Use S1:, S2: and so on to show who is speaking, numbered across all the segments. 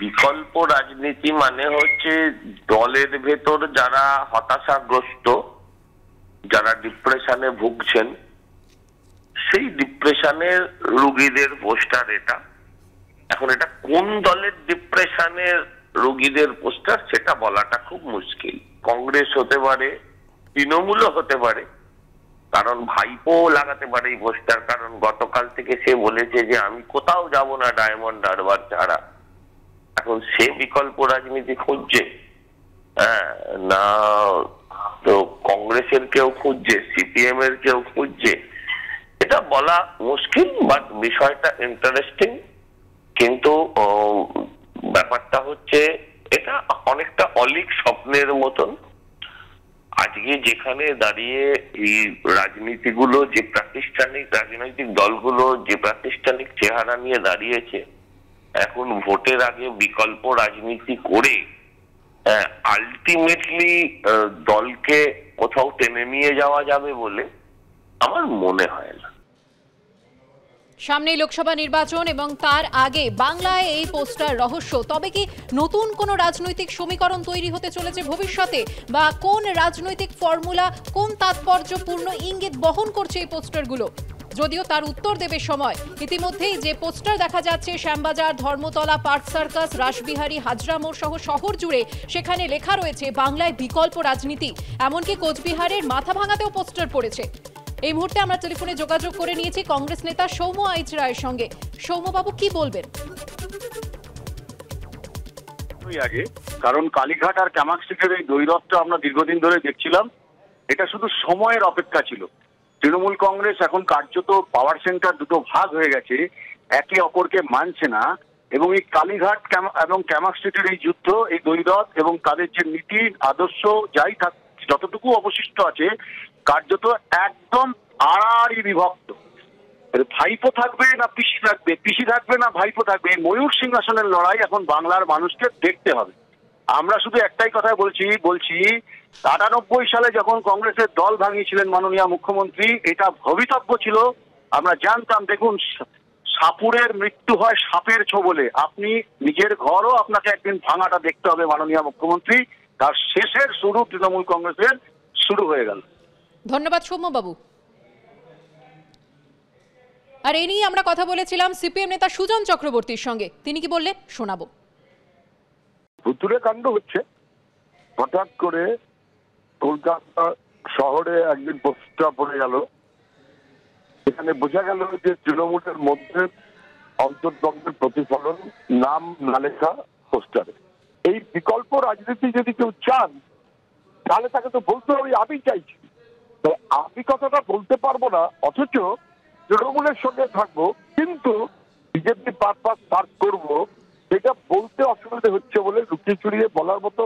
S1: বিকল্প রাজনীতি মানে হচ্ছে দলের ভেতর যারা হতাশাগ্রস্ত, যারা ডিপ্রেশনে ভুগছেন, সেই ডিপ্রেশনের রোগীদের পোস্টার এটা। এখন এটা কোন দলের ডিপ্রেশনের রোগীদের পোস্টার সেটা বলাটা খুব মুশকিল। কংগ্রেস হতে পারে, তৃণমূলও হতে পারে, কারণ ভাইপো লাগাতে পারে এই পোস্টার। কারণ গতকাল থেকে সে বলেছে যে আমি কোথাও যাব না ডায়মন্ড হারবার ছাড়া। এখন সে বিকল্প রাজনীতি খুঁজছে, না তো কংগ্রেসের কেউ খুঁজছে, সিপিএম এর কেউ খুঁজছে, এটা বলা মুশকিল। বাট বিষয়টা ইন্টারেস্টিং। কিন্তু ব্যাপারটা হচ্ছে এটা অনেকটা অলিক স্বপ্নের মতন। আজকে যেখানে দাঁড়িয়ে এই রাজনীতিগুলো, যে প্রাতিষ্ঠানিক রাজনৈতিক দলগুলো যে প্রাতিষ্ঠানিক চেহারা নিয়ে দাঁড়িয়েছে, এখন ভোটের আগে বিকল্প রাজনীতি করে আলটিমেটলি দলকে কোথাও টেনে নিয়ে যাওয়া যাবে বলে আমার মনে হয় না।
S2: সামনেই লোকসভা নির্বাচন এবং তার আগে বাংলায় এই পোস্টার রহস্য। তবে কি নতুন কোন রাজনৈতিক সমীকরণ তৈরি হতে চলেছে ভবিষ্যতে, বা কোন রাজনৈতিক ফর্মুলা, কোন তাৎপর্যপূর্ণ ইঙ্গিত বহন করছে এই পোস্টারগুলো? যদিও তার উত্তর দেবে সময়। ইতিমধ্যেই যে পোস্টার দেখা যাচ্ছে শ্যামবাজার, ধর্মতলা, পার্ক সার্কাস, রাসবিহারী, হাজরা মোড় সহ শহর জুড়ে, সেখানে লেখা রয়েছে বাংলায় বিকল্প রাজনীতি। এমনকি কোচবিহারের মাথাভাঙাতেও পোস্টার পড়েছে। এই মুহূর্তে আমরা টেলিফোনে যোগাযোগ করে নিয়েছি কংগ্রেস নেতা সৌম্য আইচ রায়ের সঙ্গে। সৌম্যবাবু, কি বলবেন?
S3: আগে কারণ কালীঘাট আর ক্যামাক্সিকের এই দ্বৈরথটা আমরা দীর্ঘদিন ধরে দেখছিলাম, এটা শুধু সময়ের অপেক্ষা ছিল। তৃণমূল কংগ্রেস এখন কার্যত পাওয়ার সেন্টার দুটো ভাগ হয়ে গেছে, একে অপরকে মানছে না, এবং এই কালীঘাট এবং ক্যামাক্সিকের এই যুদ্ধ, এই দ্বৈরথ এবং তাদের যে নীতি আদর্শ যাই থাক, যতটুকু অবশিষ্ট আছে, কার্যত একদম আড়াআড়ি বিভক্ত। ভাইপো থাকবে না পিসি থাকবে, পিসি থাকবে না ভাইপো থাকবে, এই ময়ূর সিংহাসনের লড়াই এখন বাংলার মানুষকে দেখতে হবে। আমরা শুধু একটাই কথা বলছি ৯৮ সালে যখন কংগ্রেসের দল ভাঙিয়েছিলেন মাননীয় মুখ্যমন্ত্রী, এটা ভবিতব্য ছিল। আমরা জানতাম, দেখুন, সাপুরের মৃত্যু হয় সাপের ছোবলে। আপনি নিজের ঘরও আপনাকে একদিন ভাঙাটা দেখতে হবে মাননীয় মুখ্যমন্ত্রী। তার শেষের শুরু তৃণমূল কংগ্রেসের শুরু হয়ে গেল।
S2: ধন্যবাদ সৌম্যবাবু। আর এই নিয়ে আমরা কথা বলেছিলাম সিপিএম নেতা সুজন চক্রবর্তীর সঙ্গে। তিনি কি বললেন শোনাবো।
S4: ভুতুড়ে কাণ্ড হচ্ছে। হঠাৎ করে কলকাতা শহরে একদিন পোস্টার পড়ে গেল, এখানে বোঝা গেল যে তৃণমূলের মধ্যে অন্তর্দ্বন্দ্বের প্রতিফলন, নাম না লেখা পোস্টারে। এই বিকল্প রাজনীতি যদি কেউ চান, তাহলে তাকে তো বলতে হবে আমি চাইছি। আমি কথাটা বলতে পারবো না, অথচ তৃণমূলের সঙ্গে থাকবো, কিন্তু বিজেপি পারপাস পার করবো, সেটা বলতে অসুবিধা হচ্ছে বলে লুকিয়ে চুরিয়ে বলার মতো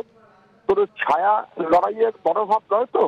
S4: কোনো ছায়া লড়াইয়ের মনোভাব নয় তো।